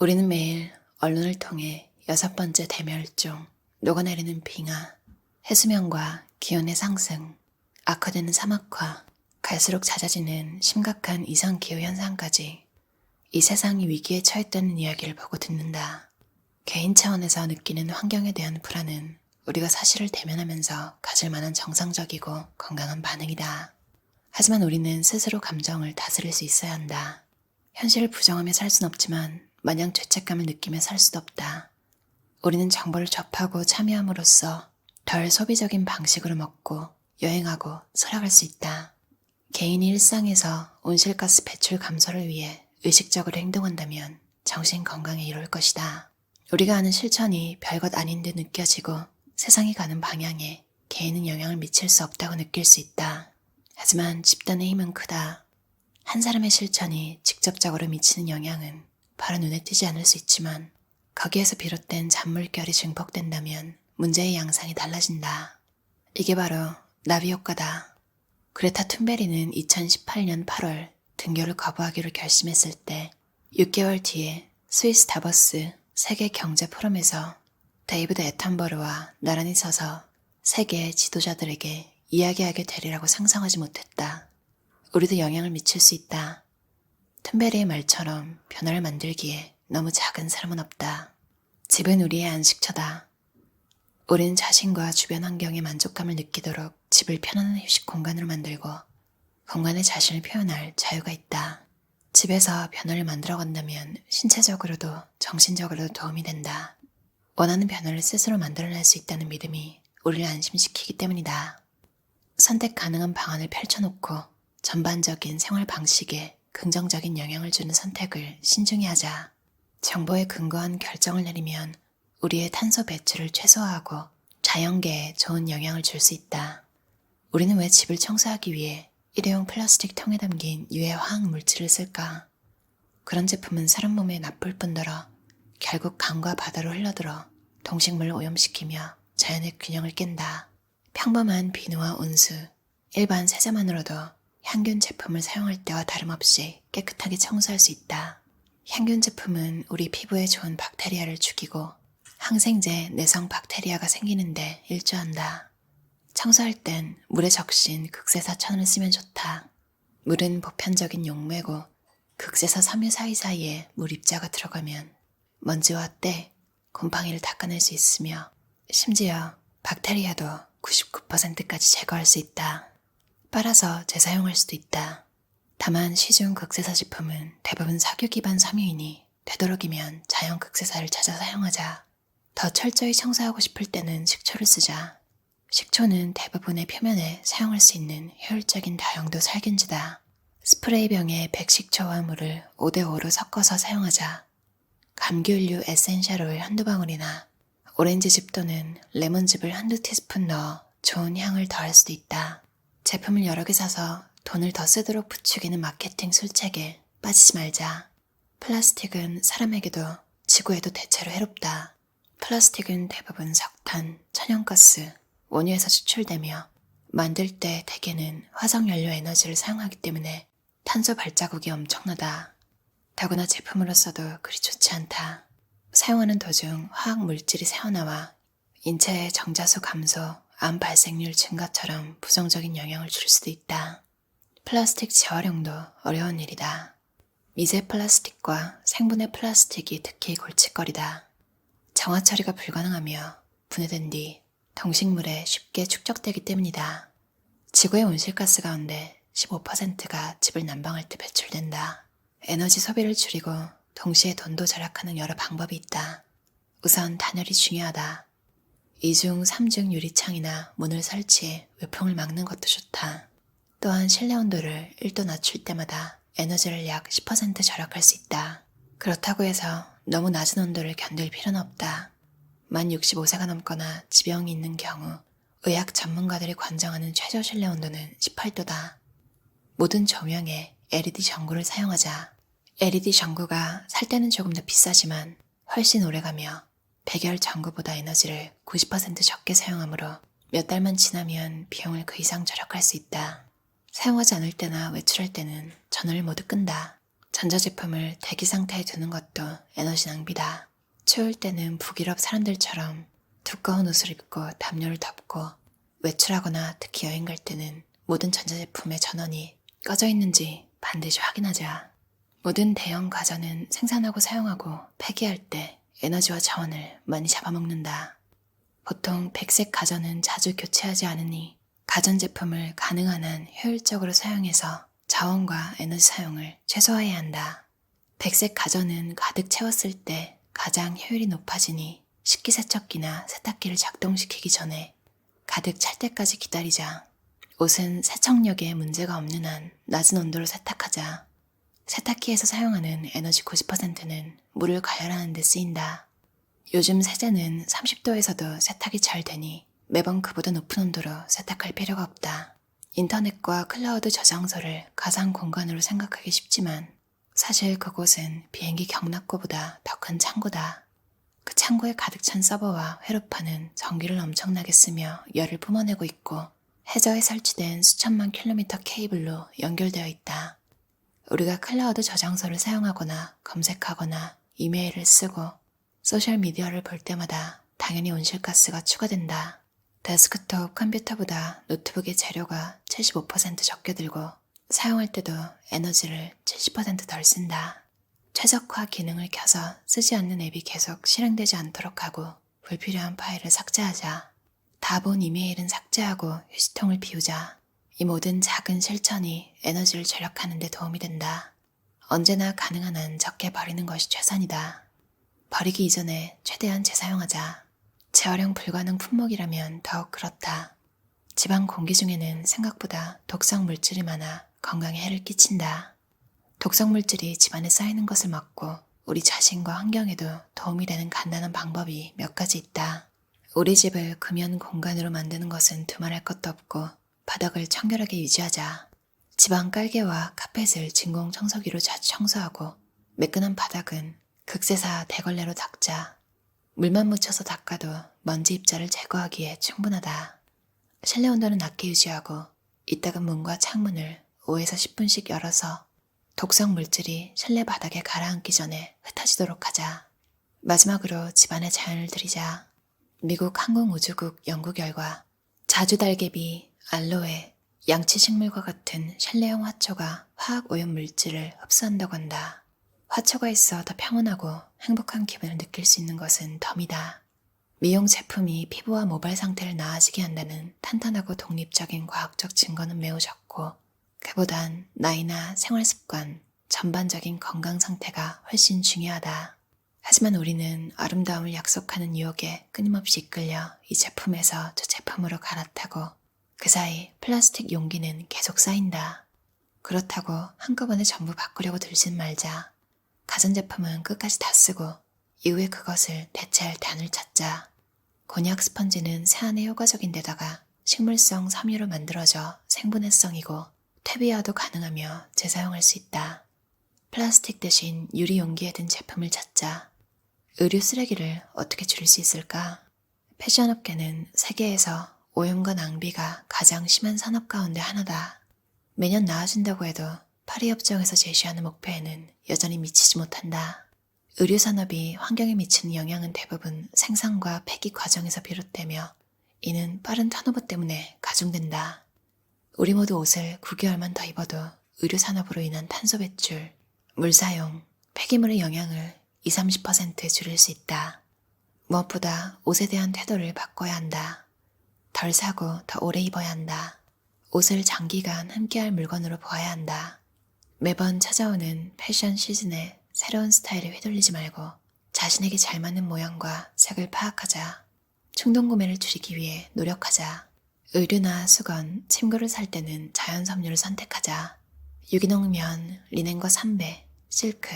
우리는 매일 언론을 통해 6번째 대멸종, 녹아내리는 빙하, 해수면과 기온의 상승, 악화되는 사막화, 갈수록 잦아지는 심각한 이상기후 현상까지 이 세상이 위기에 처했다는 이야기를 보고 듣는다. 개인 차원에서 느끼는 환경에 대한 불안은 우리가 사실을 대면하면서 가질 만한 정상적이고 건강한 반응이다. 하지만 우리는 스스로 감정을 다스릴 수 있어야 한다. 현실을 부정하며 살 순 없지만 마냥 죄책감을 느끼며 살 수도 없다. 우리는 정보를 접하고 참여함으로써 덜 소비적인 방식으로 먹고 여행하고 살아갈 수 있다. 개인이 일상에서 온실가스 배출 감소를 위해 의식적으로 행동한다면 정신 건강에 이로울 것이다. 우리가 하는 실천이 별것 아닌 듯 느껴지고 세상이 가는 방향에 개인은 영향을 미칠 수 없다고 느낄 수 있다. 하지만 집단의 힘은 크다. 한 사람의 실천이 직접적으로 미치는 영향은 바로 눈에 띄지 않을 수 있지만 거기에서 비롯된 잔물결이 증폭된다면 문제의 양상이 달라진다. 이게 바로 나비 효과다. 그레타 툰베리는 2018년 8월 등교를 거부하기로 결심했을 때 6개월 뒤에 스위스 다보스 세계 경제 포럼에서 데이비드 애턴버러와 나란히 서서 세계 지도자들에게 이야기하게 되리라고 상상하지 못했다. 우리도 영향을 미칠 수 있다. 툰베리의 말처럼 변화를 만들기에 너무 작은 사람은 없다. 집은 우리의 안식처다. 우리는 자신과 주변 환경에 만족감을 느끼도록 집을 편안한 휴식 공간으로 만들고 공간에 자신을 표현할 자유가 있다. 집에서 변화를 만들어간다면 신체적으로도 정신적으로도 도움이 된다. 원하는 변화를 스스로 만들어낼 수 있다는 믿음이 우리를 안심시키기 때문이다. 선택 가능한 방안을 펼쳐놓고 전반적인 생활 방식에 긍정적인 영향을 주는 선택을 신중히 하자. 정보에 근거한 결정을 내리면 우리의 탄소 배출을 최소화하고 자연계에 좋은 영향을 줄 수 있다. 우리는 왜 집을 청소하기 위해 일회용 플라스틱 통에 담긴 유해 화학 물질을 쓸까? 그런 제품은 사람 몸에 나쁠 뿐더러 결국 강과 바다로 흘러들어 동식물을 오염시키며 자연의 균형을 깬다. 평범한 비누와 온수, 일반 세제만으로도 향균 제품을 사용할 때와 다름없이 깨끗하게 청소할 수 있다. 향균 제품은 우리 피부에 좋은 박테리아를 죽이고 항생제 내성 박테리아가 생기는데 일조한다. 청소할 땐 물에 적신 극세사 천을 쓰면 좋다. 물은 보편적인 용매고 극세사 섬유 사이사이에 물 입자가 들어가면 먼지와 때, 곰팡이를 닦아낼 수 있으며 심지어 박테리아도 99%까지 제거할 수 있다. 빨아서 재사용할 수도 있다. 다만 시중 극세사 제품은 대부분 석유 기반 섬유이니 되도록이면 자연 극세사를 찾아 사용하자. 더 철저히 청소하고 싶을 때는 식초를 쓰자. 식초는 대부분의 표면에 사용할 수 있는 효율적인 다용도 살균제다. 스프레이병에 백식초와 물을 5대5로 섞어서 사용하자. 감귤류 에센셜 오일 한두 방울이나 오렌지즙 또는 레몬즙을 한두 티스푼 넣어 좋은 향을 더할 수도 있다. 제품을 여러 개 사서 돈을 더 쓰도록 부추기는 마케팅 술책에 빠지지 말자. 플라스틱은 사람에게도 지구에도 대체로 해롭다. 플라스틱은 대부분 석탄, 천연가스, 원유에서 추출되며 만들 때 대개는 화석연료 에너지를 사용하기 때문에 탄소 발자국이 엄청나다. 더구나 제품으로서도 그리 좋지 않다. 사용하는 도중 화학 물질이 새어나와 인체의 정자수 감소, 암 발생률 증가처럼 부정적인 영향을 줄 수도 있다. 플라스틱 재활용도 어려운 일이다. 미세 플라스틱과 생분해 플라스틱이 특히 골칫거리다. 정화 처리가 불가능하며 분해된 뒤 동식물에 쉽게 축적되기 때문이다. 지구의 온실가스 가운데 15%가 집을 난방할 때 배출된다. 에너지 소비를 줄이고 동시에 돈도 절약하는 여러 방법이 있다. 우선 단열이 중요하다. 2중, 3중 유리창이나 문을 설치해 외풍을 막는 것도 좋다. 또한 실내 온도를 1도 낮출 때마다 에너지를 약 10% 절약할 수 있다. 그렇다고 해서 너무 낮은 온도를 견딜 필요는 없다. 만 65세가 넘거나 지병이 있는 경우 의학 전문가들이 관정하는 최저 실내 온도는 18도다. 모든 조명에 LED 전구를 사용하자. LED 전구가 살 때는 조금 더 비싸지만 훨씬 오래가며 백열 전구보다 에너지를 90% 적게 사용하므로 몇 달만 지나면 비용을 그 이상 절약할 수 있다. 사용하지 않을 때나 외출할 때는 전원을 모두 끈다. 전자제품을 대기 상태에 두는 것도 에너지 낭비다. 추울 때는 북유럽 사람들처럼 두꺼운 옷을 입고 담요를 덮고, 외출하거나 특히 여행 갈 때는 모든 전자제품의 전원이 꺼져 있는지 반드시 확인하자. 모든 대형 가전은 생산하고 사용하고 폐기할 때 에너지와 자원을 많이 잡아먹는다. 보통 백색 가전은 자주 교체하지 않으니 가전제품을 가능한 한 효율적으로 사용해서 자원과 에너지 사용을 최소화해야 한다. 백색 가전은 가득 채웠을 때 가장 효율이 높아지니 식기세척기나 세탁기를 작동시키기 전에 가득 찰 때까지 기다리자. 옷은 세척력에 문제가 없는 한 낮은 온도로 세탁하자. 세탁기에서 사용하는 에너지 90%는 물을 가열하는 데 쓰인다. 요즘 세제는 30도에서도 세탁이 잘 되니 매번 그보다 높은 온도로 세탁할 필요가 없다. 인터넷과 클라우드 저장소를 가상 공간으로 생각하기 쉽지만 사실 그곳은 비행기 경납고보다 더 큰 창고다. 그 창고에 가득 찬 서버와 회로판은 전기를 엄청나게 쓰며 열을 뿜어내고 있고 해저에 설치된 수천만 킬로미터 케이블로 연결되어 있다. 우리가 클라우드 저장소를 사용하거나 검색하거나 이메일을 쓰고 소셜미디어를 볼 때마다 당연히 온실가스가 추가된다. 데스크톱 컴퓨터보다 노트북의 재료가 75% 적게 들고 사용할 때도 에너지를 70% 덜 쓴다. 최적화 기능을 켜서 쓰지 않는 앱이 계속 실행되지 않도록 하고 불필요한 파일을 삭제하자. 다 본 이메일은 삭제하고 휴지통을 비우자. 이 모든 작은 실천이 에너지를 절약하는 데 도움이 된다. 언제나 가능한 한 적게 버리는 것이 최선이다. 버리기 이전에 최대한 재사용하자. 재활용 불가능 품목이라면 더욱 그렇다. 집안 공기 중에는 생각보다 독성 물질이 많아 건강에 해를 끼친다. 독성 물질이 집안에 쌓이는 것을 막고 우리 자신과 환경에도 도움이 되는 간단한 방법이 몇 가지 있다. 우리 집을 금연 공간으로 만드는 것은 두말할 것도 없고 바닥을 청결하게 유지하자. 집안 깔개와 카펫을 진공 청소기로 자주 청소하고 매끈한 바닥은 극세사 대걸레로 닦자. 물만 묻혀서 닦아도 먼지 입자를 제거하기에 충분하다. 실내 온도는 낮게 유지하고 이따금 문과 창문을 5에서 10분씩 열어서 독성 물질이 실내 바닥에 가라앉기 전에 흩어지도록 하자. 마지막으로 집안에 자연을 들이자. 미국 항공우주국 연구 결과 자주달개비, 알로에, 양치식물과 같은 실내용 화초가 화학 오염 물질을 흡수한다고 한다. 화초가 있어 더 평온하고 행복한 기분을 느낄 수 있는 것은 덤이다. 미용 제품이 피부와 모발 상태를 나아지게 한다는 탄탄하고 독립적인 과학적 증거는 매우 적고 그보단 나이나 생활습관, 전반적인 건강 상태가 훨씬 중요하다. 하지만 우리는 아름다움을 약속하는 유혹에 끊임없이 이끌려 이 제품에서 저 제품으로 갈아타고 그 사이 플라스틱 용기는 계속 쌓인다. 그렇다고 한꺼번에 전부 바꾸려고 들진 말자. 가전제품은 끝까지 다 쓰고 이후에 그것을 대체할 단을 찾자. 곤약 스펀지는 세안에 효과적인 데다가 식물성 섬유로 만들어져 생분해성이고 퇴비화도 가능하며 재사용할 수 있다. 플라스틱 대신 유리 용기에 든 제품을 찾자. 의류 쓰레기를 어떻게 줄일 수 있을까? 패션업계는 세계에서 오염과 낭비가 가장 심한 산업 가운데 하나다. 매년 나아진다고 해도 파리협정에서 제시하는 목표에는 여전히 미치지 못한다. 의류산업이 환경에 미치는 영향은 대부분 생산과 폐기 과정에서 비롯되며 이는 빠른 턴오버 때문에 가중된다. 우리 모두 옷을 9개월만 더 입어도 의류산업으로 인한 탄소 배출, 물 사용, 폐기물의 영향을 20-30% 줄일 수 있다. 무엇보다 옷에 대한 태도를 바꿔야 한다. 덜 사고 더 오래 입어야 한다. 옷을 장기간 함께할 물건으로 보아야 한다. 매번 찾아오는 패션 시즌에 새로운 스타일에 휘둘리지 말고 자신에게 잘 맞는 모양과 색을 파악하자. 충동 구매를 줄이기 위해 노력하자. 의류나 수건, 침구를 살 때는 자연 섬유를 선택하자. 유기농 면, 리넨과 삼배, 실크,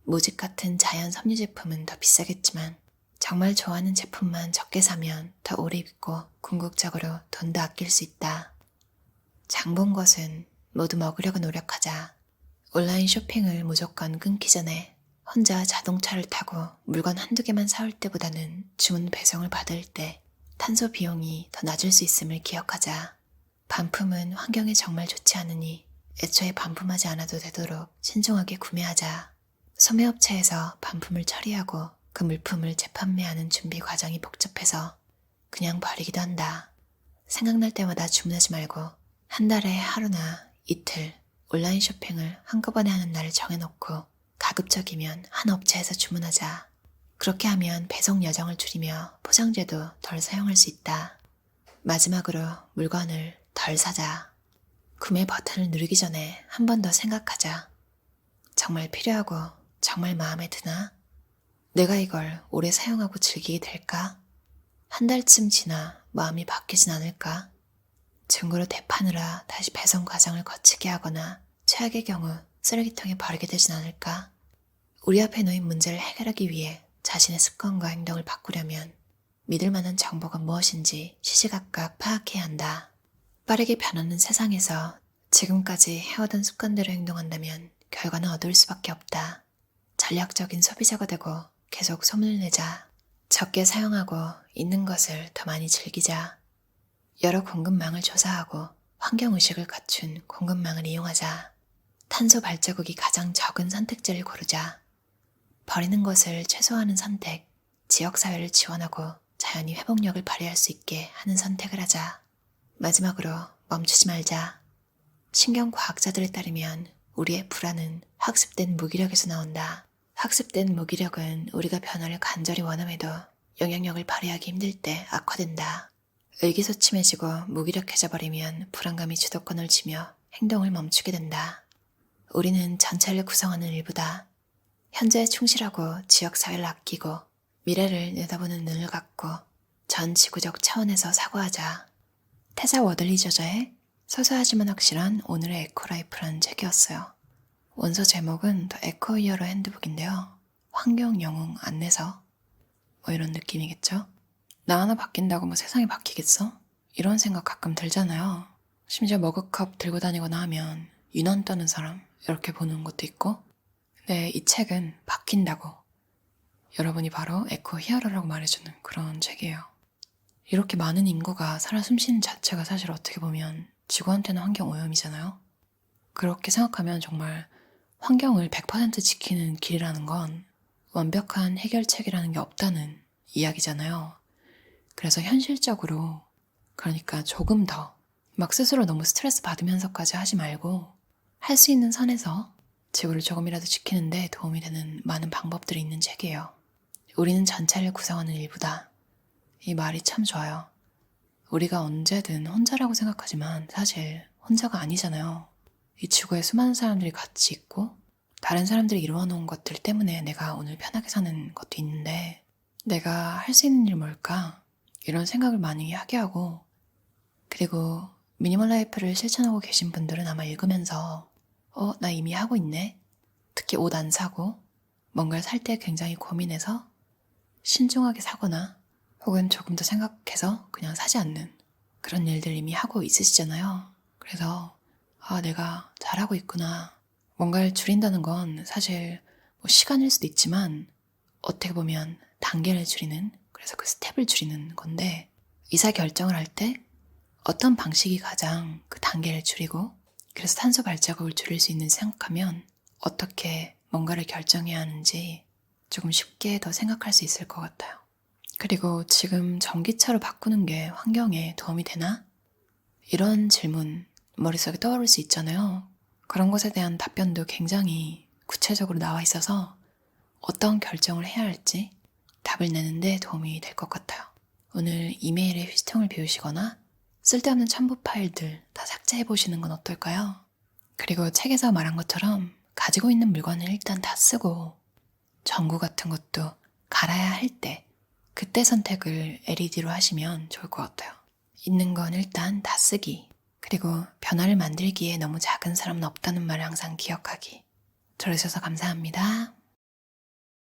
모직 같은 자연 섬유 제품은 더 비싸겠지만 정말 좋아하는 제품만 적게 사면 더 오래 입고 궁극적으로 돈도 아낄 수 있다. 장 본 것은 모두 먹으려고 노력하자. 온라인 쇼핑을 무조건 끊기 전에 혼자 자동차를 타고 물건 한두 개만 사올 때보다는 주문 배송을 받을 때 탄소 비용이 더 낮을 수 있음을 기억하자. 반품은 환경에 정말 좋지 않으니 애초에 반품하지 않아도 되도록 신중하게 구매하자. 소매업체에서 반품을 처리하고 그 물품을 재판매하는 준비 과정이 복잡해서 그냥 버리기도 한다. 생각날 때마다 주문하지 말고 한 달에 하루나 이틀 온라인 쇼핑을 한꺼번에 하는 날을 정해놓고 가급적이면 한 업체에서 주문하자. 그렇게 하면 배송 여정을 줄이며 포장재도 덜 사용할 수 있다. 마지막으로 물건을 덜 사자. 구매 버튼을 누르기 전에 한 번 더 생각하자. 정말 필요하고 정말 마음에 드나? 내가 이걸 오래 사용하고 즐기게 될까? 한 달쯤 지나 마음이 바뀌진 않을까? 중고로 되파느라 다시 배송 과정을 거치게 하거나 최악의 경우 쓰레기통에 버리게 되진 않을까? 우리 앞에 놓인 문제를 해결하기 위해 자신의 습관과 행동을 바꾸려면 믿을 만한 정보가 무엇인지 시시각각 파악해야 한다. 빠르게 변하는 세상에서 지금까지 해오던 습관대로 행동한다면 결과는 어두울 수밖에 없다. 전략적인 소비자가 되고 계속 소문을 내자. 적게 사용하고 있는 것을 더 많이 즐기자. 여러 공급망을 조사하고 환경의식을 갖춘 공급망을 이용하자. 탄소 발자국이 가장 적은 선택지를 고르자. 버리는 것을 최소화하는 선택, 지역사회를 지원하고 자연히 회복력을 발휘할 수 있게 하는 선택을 하자. 마지막으로 멈추지 말자. 신경과학자들에 따르면 우리의 불안은 학습된 무기력에서 나온다. 학습된 무기력은 우리가 변화를 간절히 원함에도 영향력을 발휘하기 힘들 때 악화된다. 의기소침해지고 무기력해져 버리면 불안감이 주도권을 쥐며 행동을 멈추게 된다. 우리는 전체를 구성하는 일부다. 현재에 충실하고 지역사회를 아끼고 미래를 내다보는 눈을 갖고 전 지구적 차원에서 사고하자. 테사 워들리 저자의 소소하지만 확실한 오늘의 에코라이프라는 책이었어요. 원서 제목은 더 에코 히어로 핸드북인데요. 환경 영웅 안내서 뭐 이런 느낌이겠죠? 나 하나 바뀐다고 뭐 세상이 바뀌겠어? 이런 생각 가끔 들잖아요. 심지어 머그컵 들고 다니거나 하면 유난 떠는 사람 이렇게 보는 것도 있고. 근데 이 책은 바뀐다고 여러분이 바로 에코 히어로라고 말해주는 그런 책이에요. 이렇게 많은 인구가 살아 숨쉬는 자체가 사실 어떻게 보면 지구한테는 환경 오염이잖아요. 그렇게 생각하면 정말 환경을 100% 지키는 길이라는 건 완벽한 해결책이라는 게 없다는 이야기잖아요. 그래서 현실적으로 그러니까 조금 더 막 스스로 너무 스트레스 받으면서까지 하지 말고 할 수 있는 선에서 지구를 조금이라도 지키는데 도움이 되는 많은 방법들이 있는 책이에요. 우리는 전체를 구성하는 일부다. 이 말이 참 좋아요. 우리가 언제든 혼자라고 생각하지만 사실 혼자가 아니잖아요. 이 지구에 수많은 사람들이 같이 있고 다른 사람들이 이루어놓은 것들 때문에 내가 오늘 편하게 사는 것도 있는데 내가 할 수 있는 일 뭘까? 이런 생각을 많이 하게 하고 그리고 미니멀 라이프를 실천하고 계신 분들은 아마 읽으면서 나 이미 하고 있네? 특히 옷 안 사고 뭔가를 살 때 굉장히 고민해서 신중하게 사거나 혹은 조금 더 생각해서 그냥 사지 않는 그런 일들 이미 하고 있으시잖아요. 그래서 내가 잘하고 있구나. 뭔가를 줄인다는 건 사실 뭐 시간일 수도 있지만 어떻게 보면 단계를 줄이는 그래서 그 스텝을 줄이는 건데 의사결정을 할 때 어떤 방식이 가장 그 단계를 줄이고 그래서 탄소 발자국을 줄일 수 있는지 생각하면 어떻게 뭔가를 결정해야 하는지 조금 쉽게 더 생각할 수 있을 것 같아요. 그리고 지금 전기차로 바꾸는 게 환경에 도움이 되나? 이런 질문 머릿속에 떠오를 수 있잖아요. 그런 것에 대한 답변도 굉장히 구체적으로 나와 있어서 어떤 결정을 해야 할지 답을 내는데 도움이 될 것 같아요. 오늘 이메일에 휴지통을 비우시거나 쓸데없는 첨부 파일들 다 삭제해보시는 건 어떨까요? 그리고 책에서 말한 것처럼 가지고 있는 물건을 일단 다 쓰고 전구 같은 것도 갈아야 할 때 그때 선택을 LED로 하시면 좋을 것 같아요. 있는 건 일단 다 쓰기 그리고 변화를 만들기에 너무 작은 사람은 없다는 말을 항상 기억하기. 들어주셔서 감사합니다.